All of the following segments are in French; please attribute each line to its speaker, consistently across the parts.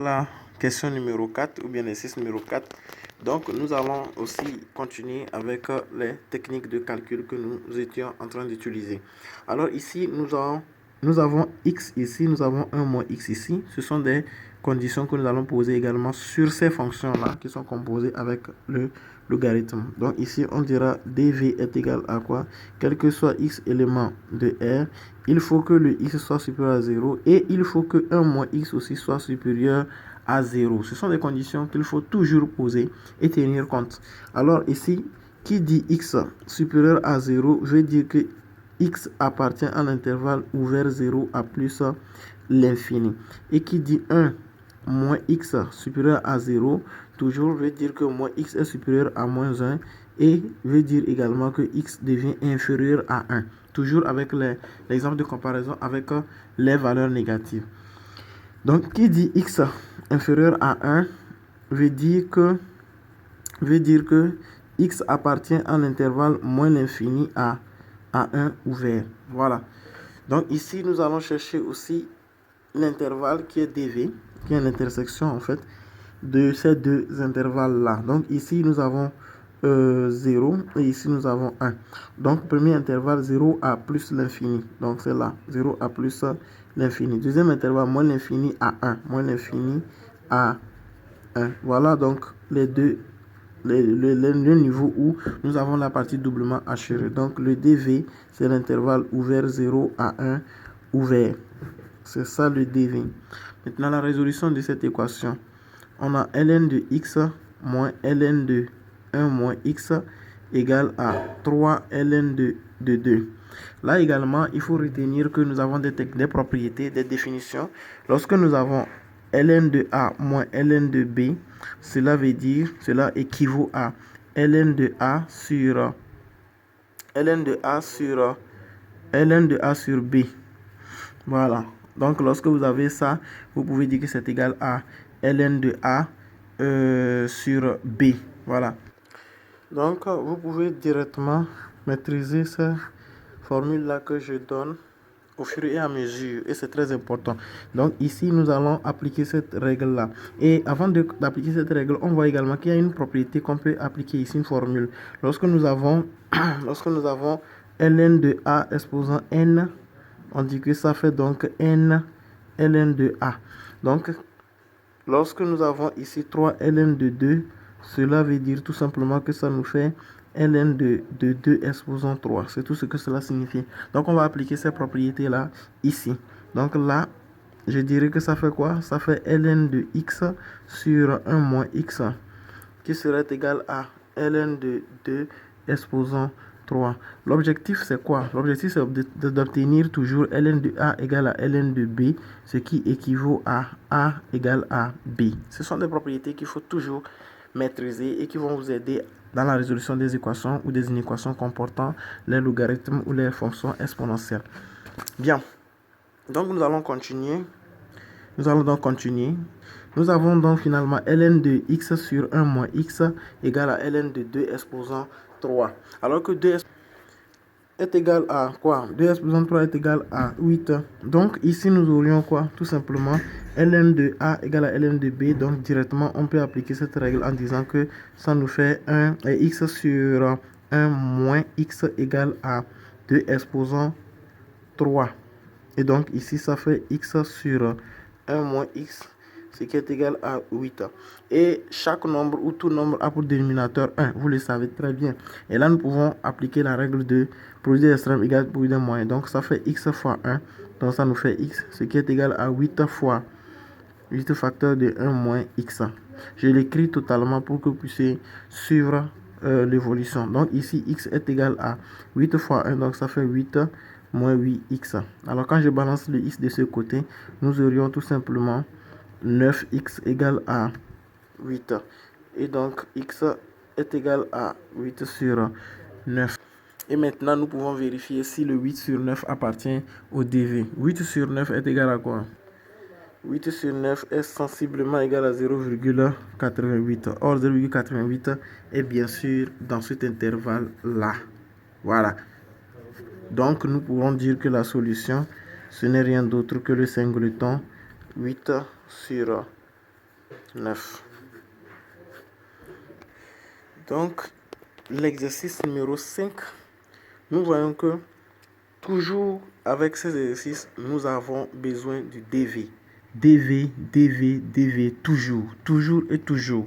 Speaker 1: La question numéro 4 ou bien l'exercice numéro 4. Donc, nous allons aussi continuer avec les techniques de calcul que nous étions en train d'utiliser. Alors ici, nous avons x ici, nous avons 1 moins x ici. Ce sont des conditions que nous allons poser également sur ces fonctions-là qui sont composées avec le logarithme. Donc ici, on dira dv est égal à quoi? Quel que soit x élément de R, il faut que le x soit supérieur à 0 et il faut que 1 moins x aussi soit supérieur à 0. Ce sont des conditions qu'il faut toujours poser et tenir compte. Alors ici, qui dit x supérieur à 0 veut dire que x appartient à l'intervalle ouvert 0 à plus l'infini. Et qui dit 1 moins x supérieur à 0, toujours veut dire que moins x est supérieur à moins 1 et veut dire également que x devient inférieur à 1. Toujours avec l'exemple de comparaison avec les valeurs négatives. Donc, qui dit x inférieur à 1 veut dire que x appartient à l'intervalle moins l'infini à 1 ouvert. Voilà. Donc, ici, nous allons chercher aussi l'intervalle qui est dv, qui est l'intersection en fait de ces deux intervalles-là. Donc, ici, nous avons 0 et ici, nous avons 1. Donc, premier intervalle, 0 à plus l'infini. Donc, c'est là, 0 à plus l'infini. Deuxième intervalle, moins l'infini à 1. Moins l'infini à 1. Voilà donc les deux, le niveau où nous avons la partie doublement hachée. Donc, le dv, c'est l'intervalle ouvert 0 à 1 ouvert. C'est ça le dv. Maintenant, la résolution de cette équation. On a ln de x moins ln de 1 moins x égale à 3 ln de 2. Là également, il faut retenir que nous avons des propriétés, des définitions. Lorsque nous avons ln de a moins ln de b, cela équivaut à ln de a sur b. Voilà. Donc, lorsque vous avez ça, vous pouvez dire que c'est égal à ln de a sur b. Voilà. Donc, vous pouvez directement maîtriser ces formules-là que je donne au fur et à mesure. Et c'est très important. Donc, ici, nous allons appliquer cette règle-là. Et avant d'appliquer cette règle, on voit également qu'il y a une propriété qu'on peut appliquer ici, une formule. Lorsque nous avons ln de a exposant n, on dit que ça fait donc n ln de a. Donc, lorsque nous avons ici 3 ln de 2, cela veut dire tout simplement que ça nous fait ln de 2 exposant 3. C'est tout ce que cela signifie. Donc, on va appliquer ces propriétés-là ici. Donc là, je dirais que ça fait quoi? Ça fait ln de x sur 1 moins x qui serait égal à ln de 2 exposant 3. L'objectif, c'est quoi? L'objectif, c'est d'obtenir toujours ln de a égale à ln de b, ce qui équivaut à a égale à b. Ce sont des propriétés qu'il faut toujours maîtriser et qui vont vous aider dans la résolution des équations ou des inéquations comportant les logarithmes ou les fonctions exponentielles. Bien. Donc, nous allons continuer. Nous avons donc finalement ln de x sur 1 moins x égale à ln de 2 exposant 3. Alors que 2 est égal à quoi? 2 exposant 3 est égal à 8. Donc ici nous aurions quoi? Tout simplement ln de a égale à ln de b. Donc directement on peut appliquer cette règle en disant que ça nous fait 1 et x sur 1 moins x égale à 2 exposant 3. Et donc ici ça fait x sur 1 moins x, ce qui est égal à 8. Et chaque nombre ou tout nombre a pour dénominateur 1. Vous le savez très bien. Et là, nous pouvons appliquer la règle de produit extrême égale produit moyen. Donc, ça fait x fois 1. Donc, ça nous fait x, ce qui est égal à 8 fois 8 facteur de 1 moins x. Je l'écris totalement pour que vous puissiez suivre l'évolution. Donc, ici, x est égal à 8 fois 1. Donc, ça fait 8 moins 8x. Alors, quand je balance le x de ce côté, nous aurions tout simplement 9x égale à 8. Et donc, x est égal à 8 sur 9. Et maintenant, nous pouvons vérifier si le 8 sur 9 appartient au dv. 8 sur 9 est égal à quoi? 8 sur 9 est sensiblement égal à 0,88. Or, 0,88 est bien sûr dans cet intervalle-là. Voilà. Donc, nous pouvons dire que la solution, ce n'est rien d'autre que le singleton 8 sur 9. Donc, l'exercice numéro 5, nous voyons que toujours avec ces exercices, nous avons besoin du DV. DV, toujours et toujours.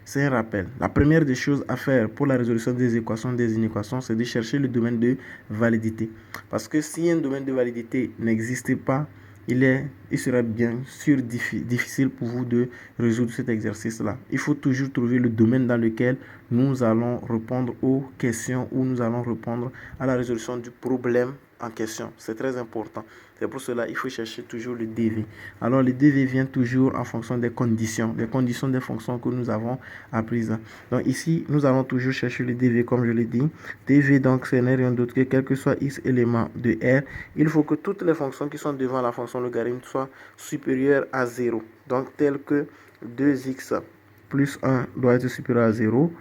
Speaker 1: C'est un rappel. La première des choses à faire pour la résolution des équations, des inéquations, c'est de chercher le domaine de validité. Parce que si un domaine de validité n'existe pas, il sera bien sûr difficile pour vous de résoudre cet exercice-là. Il faut toujours trouver le domaine dans lequel nous allons répondre aux questions ou nous allons répondre à la résolution du problème en question. C'est très important. C'est pour cela qu'il faut chercher toujours le DV. Alors, le DV vient toujours en fonction des conditions des fonctions que nous avons apprises. Donc, ici, nous allons toujours chercher le DV comme je l'ai dit. DV, donc, ce n'est rien d'autre que quel que soit x élément de R, il faut que toutes les fonctions qui sont devant la fonction logarithme soient supérieures à 0. Donc, tel que 2x plus 1 doit être supérieur à 0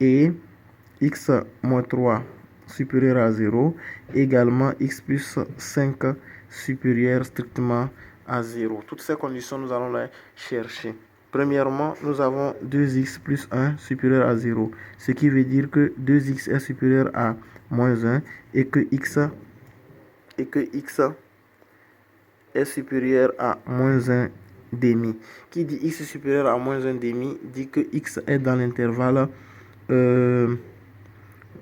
Speaker 1: et x moins 3 supérieur à 0, également x plus 5 supérieur strictement à 0. Toutes ces conditions, nous allons les chercher. Premièrement, nous avons 2x plus 1 supérieur à 0, ce qui veut dire que 2x est supérieur à moins 1 et que x est supérieur à moins 1 demi. Qui dit x supérieur à moins 1 demi dit que x est dans l'intervalle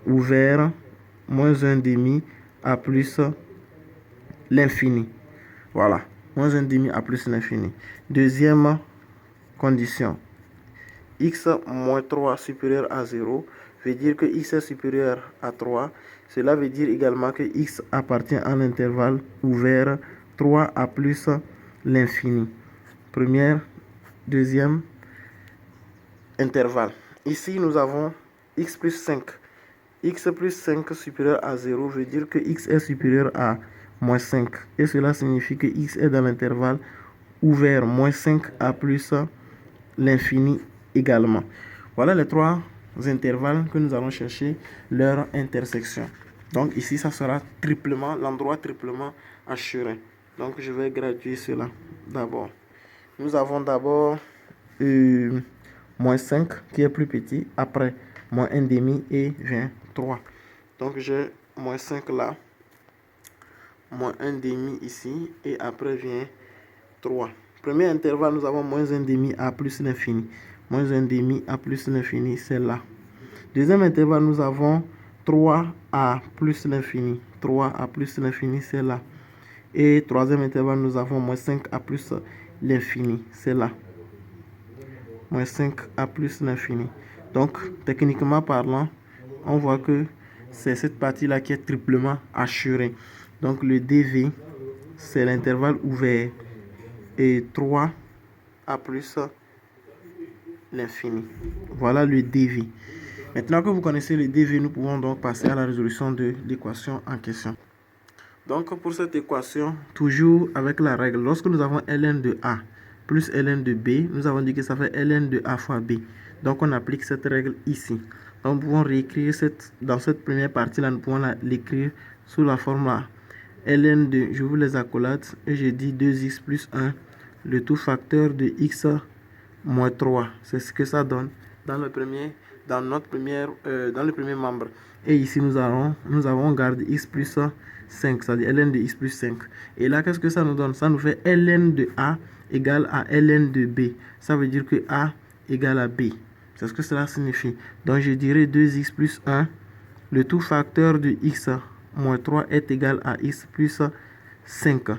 Speaker 1: ouvert moins 1 demi à plus l'infini. Voilà, moins 1 demi à plus l'infini. Deuxième condition, x moins 3 supérieur à 0 veut dire que x est supérieur à 3. Cela veut dire également que x appartient à l'intervalle ouvert 3 à plus l'infini. Deuxième intervalle. Ici, nous avons x plus 5. X plus 5 supérieur à 0 veut dire que x est supérieur à moins 5. Et cela signifie que x est dans l'intervalle ouvert moins 5 à plus l'infini également. Voilà les trois intervalles que nous allons chercher leur intersection. Donc ici, ça sera triplement, l'endroit triplement assuré. Donc je vais graduer cela d'abord. Nous avons d'abord moins 5 qui est plus petit, après moins 1 demi et 23. Donc j'ai moins 5 là, moins 1 demi ici et après vient 3. Premier intervalle, nous avons moins 1 demi à plus l'infini. Moins 1 demi à plus l'infini, c'est là. Deuxième intervalle, nous avons 3 à plus l'infini. 3 à plus l'infini, c'est là. Et troisième intervalle, nous avons moins 5 à plus l'infini, c'est là. Moins 5 à plus l'infini. Donc, techniquement parlant, on voit que c'est cette partie-là qui est triplement assurée. Donc, le DV, c'est l'intervalle ouvert. Et 3 à plus l'infini. Voilà le DV. Maintenant que vous connaissez le DV, nous pouvons donc passer à la résolution de l'équation en question. Donc, pour cette équation, toujours avec la règle, lorsque nous avons ln de A plus ln de B, nous avons dit que ça fait ln de A fois B. Donc, on applique cette règle ici. Donc, nous pouvons réécrire dans cette première partie-là, nous pouvons l'écrire sous la forme là. ln de, je vous les accolade, et je dis 2x plus 1, le tout facteur de x moins 3. C'est ce que ça donne dans le premier membre. Et ici, nous avons gardé x plus 5, c'est-à-dire ln de x plus 5. Et là, qu'est-ce que ça nous donne? Ça nous fait ln de A égale à ln de B. Ça veut dire que A égale à B. C'est ce que cela signifie. Donc, je dirais 2x plus 1, le tout facteur de x moins 3 est égal à x plus 5.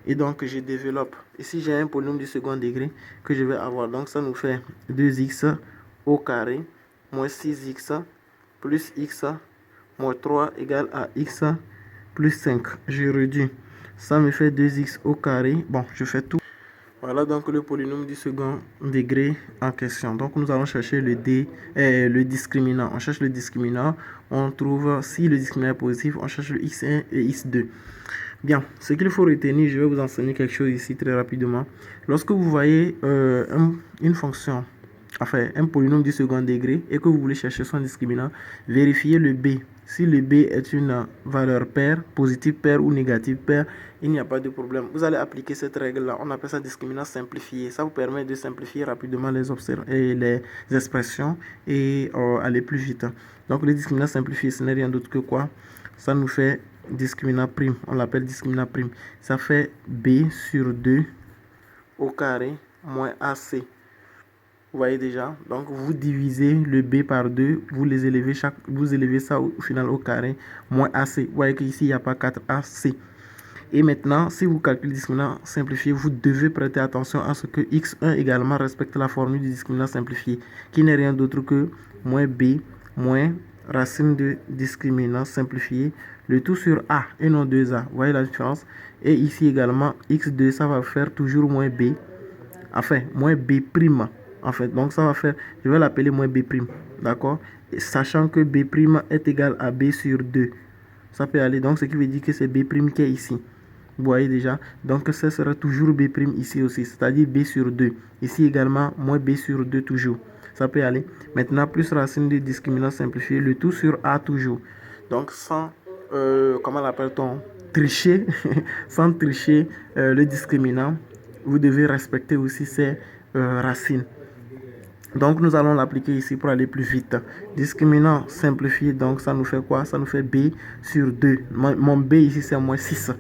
Speaker 1: Et donc, je développe. Ici, j'ai un polynôme du second degré que je vais avoir. Donc, ça nous fait 2x au carré moins 6x plus x moins 3 égale à x plus 5. Je réduis. Ça me fait 2x au carré. Bon, je fais tout. Voilà donc le polynôme du second degré en question. Donc nous allons chercher le discriminant. On cherche le discriminant. On trouve, si le discriminant est positif, on cherche le x1 et x2. Bien, ce qu'il faut retenir, je vais vous enseigner quelque chose ici très rapidement. Lorsque vous voyez une fonction, enfin un polynôme du second degré, et que vous voulez chercher son discriminant, vérifiez le b. Si le B est une valeur paire, positive paire ou négative paire, il n'y a pas de problème. Vous allez appliquer cette règle-là. On appelle ça discriminant simplifié. Ça vous permet de simplifier rapidement les expressions et aller plus vite. Donc le discriminant simplifié, ce n'est rien d'autre que quoi? Ça nous fait discriminant prime. On l'appelle discriminant prime. Ça fait B sur 2 au carré moins AC. Vous voyez déjà, donc vous divisez le B par 2, vous élevez ça au final au carré, moins AC. Vous voyez qu'ici, il n'y a pas 4AC. Et maintenant, si vous calculez le discriminant simplifié, vous devez prêter attention à ce que x1 également respecte la formule du discriminant simplifié, qui n'est rien d'autre que moins B, moins racine de discriminant simplifié, le tout sur A et non 2A. Vous voyez la différence? Et ici également, x2, ça va faire toujours moins B, enfin, moins B'. En fait, donc ça va faire, je vais l'appeler moins B', d'accord? Sachant que B' est égal à B sur 2. Ça peut aller, donc ce qui veut dire que c'est B' qui est ici. Vous voyez déjà, donc ça sera toujours B' ici aussi, c'est-à-dire B sur 2. Ici également, moins B sur 2 toujours. Ça peut aller. Maintenant, plus racine de discriminant simplifié, le tout sur A toujours. Donc sans, comment l'appelle-t-on? Tricher, sans tricher le discriminant, vous devez respecter aussi ces racines. Donc nous allons l'appliquer ici pour aller plus vite. Discriminant simplifié, donc ça nous fait quoi? Ça nous fait B sur 2. Mon B ici c'est moins 6.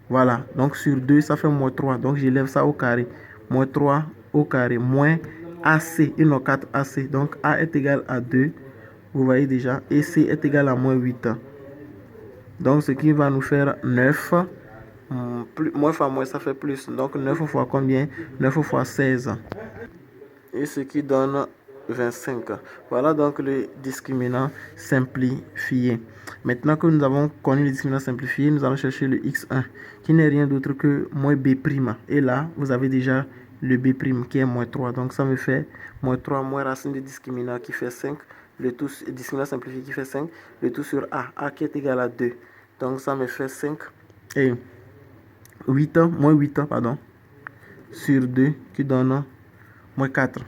Speaker 1: Voilà, donc sur 2 ça fait moins 3. Donc j'élève ça au carré. Moins 3 au carré, moins AC, et non 4 AC. Donc A est égal à 2. Vous voyez déjà. Et C est égal à moins 8. Donc ce qui va nous faire 9. Moins fois moins ça fait plus. Donc 9 fois combien? 9 fois 16. Et ce qui donne 25. Voilà donc le discriminant simplifié. Maintenant que nous avons connu le discriminant simplifié, nous allons chercher le x1 qui n'est rien d'autre que moins b'. Et là, vous avez déjà le b' qui est moins 3. Donc ça me fait moins 3 moins racine du discriminant qui fait 5. Le tout discriminant simplifié qui fait 5. Le tout sur a qui est égal à 2. Donc ça me fait 5 et 8, moins 8, pardon, sur 2 qui donne moins 4.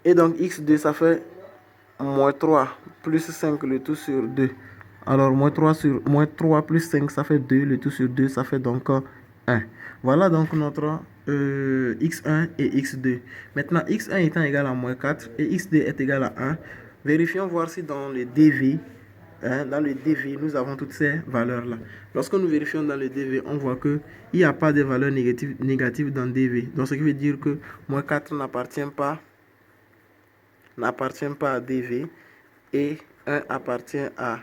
Speaker 1: Et donc x2 ça fait moins 3 plus 5 le tout sur 2. Alors moins 3 plus 5 ça fait 2, le tout sur 2 ça fait donc 1. Voilà donc notre x1 et x2. Maintenant x1 étant égal à moins 4 et x2 est égal à 1. Vérifions voir si dans le dv, dans le dv, nous avons toutes ces valeurs-là. Lorsque nous vérifions dans le dv, on voit qu'il n'y a pas de valeur négative dans dv. Donc ce qui veut dire que moins 4 n'appartient pas à dv et 1 appartient à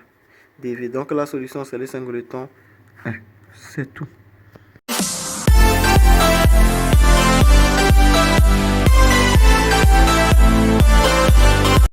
Speaker 1: dv. Donc la solution c'est le singleton 1. C'est tout.